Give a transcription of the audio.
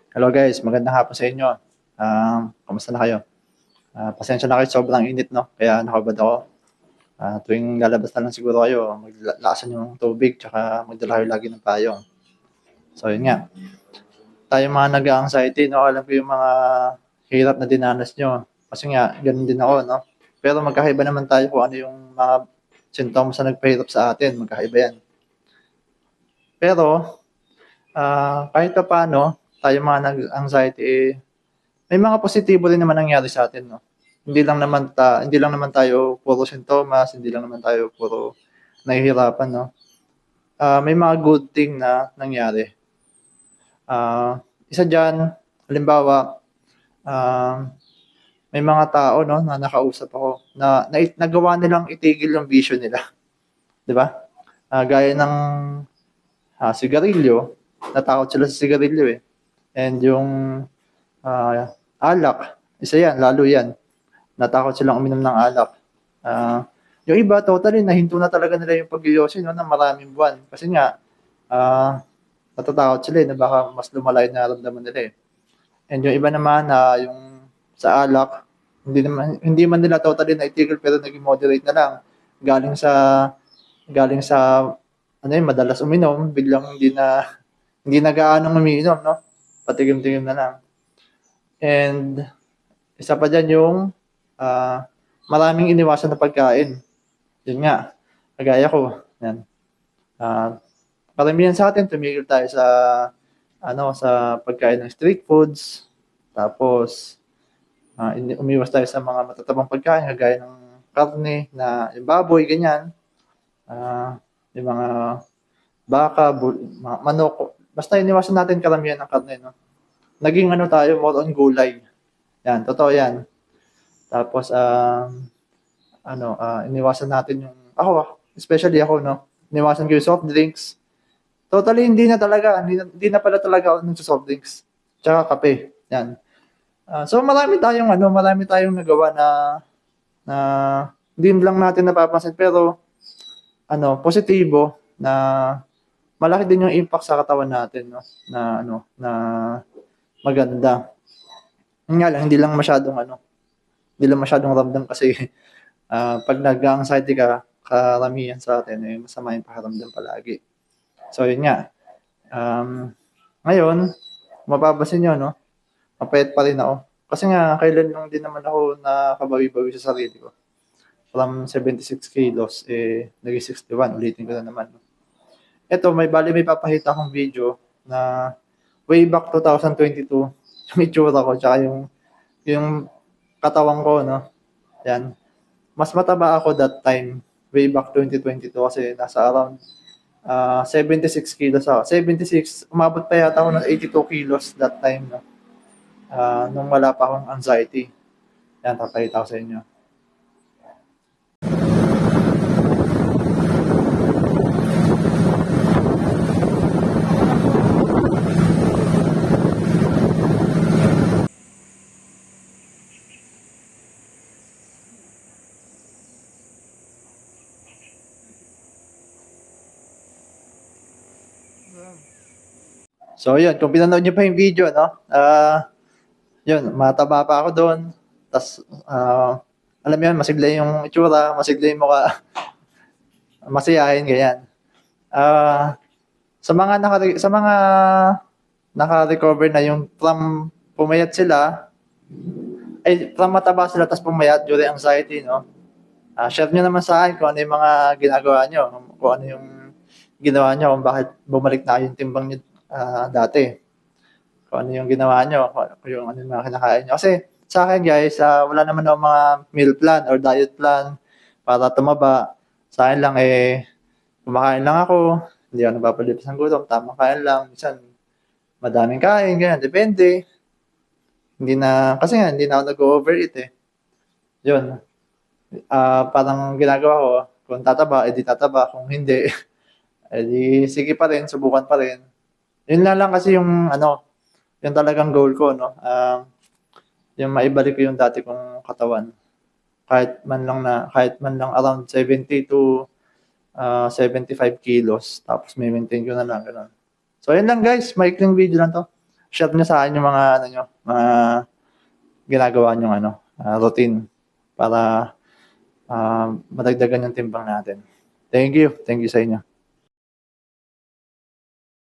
Hello guys, magandang hapon sa inyo. Kamusta na kayo? Pasensya na kayo, sobrang init, no? Kaya nakabad ako. Tuwing lalabas na lang siguro kayo, maglakasan yung tubig, tsaka magdala kayo lagi ng payong. So yun nga, tayo mga nag-anxiety, no? Alam ko yung mga hirap na dinanas nyo. Kasi nga, ganun din ako, no? Pero magkakaiba naman tayo kung ano yung mga sintomas na nagpahirap sa atin. Magkakaiba yan. Pero, kahit pa paano, tayo mga nag-anxiety, may mga positibo rin naman nangyari sa atin, no? Hindi lang naman tayo puro sintomas, hindi lang naman tayo puro nahihirapan, no? May mga good thing na nangyari. Isa diyan, halimbawa, um, may mga tao, no, na nakausap ako na nagawa nilang itigil yung vision nila, 'di ba? Gaya ng sigarilyo, natakot sila sa sigarilyo eh. And yung alak, isa yan, lalo yan. Natakot silang uminom ng alak. Yung iba, totally, nahinto na talaga nila yung pag-yosin, no, ng maraming buwan. Kasi nga, natatakot sila na baka mas lumala yung nararamdaman nila eh. And yung iba naman na yung sa alak, hindi man nila totally naitigil pero naging moderate na lang. Galing sa ano yun, madalas uminom, biglang hindi na gaanong umiinom, no? Patigim-tigim na lang. And isa pa dyan yung maraming iniwasan na pagkain. Yun nga, kagaya ko. Yan. Karamihan sa atin, tumigil tayo sa pagkain ng street foods. Tapos, umiwas tayo sa mga matatabang pagkain, kagaya ng karne, na yung baboy, ganyan. Yung mga baka, mga manok. Basta iniwasan natin karamihan ng karne, no? Naging tayo, more on gulay. Yan, totoo yan. Tapos, iniwasan natin especially ako, no? Iniwasan ko yung soft drinks. Totally, hindi na pala talaga ako ng soft drinks. Tsaka kape. Yan. So, marami tayong nagawa na hindi lang natin napapansin, pero, positibo na malaki din yung impact sa katawan natin, no? Na maganda. Nga lang, hindi lang masyadong ramdam kasi pag nag-anxiety ka, karamihan sa atin, masama yung pakiramdam palagi. So, yun nga. Ngayon, mapapansin nyo, no? Mapayat pa rin ako. Kasi nga, kailan lang din naman ako nakabawi-bawi sa sarili ko. From 76 kilos, naging 61. Ulitin ko na naman. No? Ito, may papakita akong video na way back 2022, yung itsura ko, tsaka yung katawan ko, no? Yan. Mas mataba ako that time, way back 2022, kasi nasa around 76 kilos ako. 76, umabot pa yata ako ng 82 kilos that time, no? Nung wala pa akong anxiety. Yan, papakita ko sa inyo. So, yun, kung pinanood niyo pa yung video, no? Yun, mataba pa ako doon. Tapos, alam mo yun, masigla yung itsura, masigla yung mukha, masiyahin, ganyan. Sa mga naka-recover na yung from pumayat sila, from mataba sila tapos pumayat during anxiety, no? Share nyo naman sa akin kung ano yung mga ginagawa nyo, kung ano yung ginawa nyo, kung bakit bumalik na yung timbang nyo dati. Kung ano yung ginawa nyo, kung yung ano yung mga kinakain nyo. Kasi sa akin guys, wala naman ako mga meal plan or diet plan para tumaba. Sa akin lang kumakain lang ako, hindi ako napapalipas ng gutom, tamang kain lang. Minsan, madaming kain, ganyan, depende. Kasi nga, hindi na ako nag-overeat eh. Yun. Parang ginagawa ko, kung tataba, edi tataba. Kung hindi, edi sige pa rin, subukan pa rin. Yun lang kasi yung talagang goal ko, no? Yung maibalik ko yung dati kong katawan. Kahit man lang around 70 to 75 kilos. Tapos may maintain ko na lang, gano'n. So, yun lang guys. Maikling video lang to. share niyo sa akin yung mga ano niyo, mga ginagawa niyong ano, routine para madagdagan yung timbang natin. Thank you sa inyo.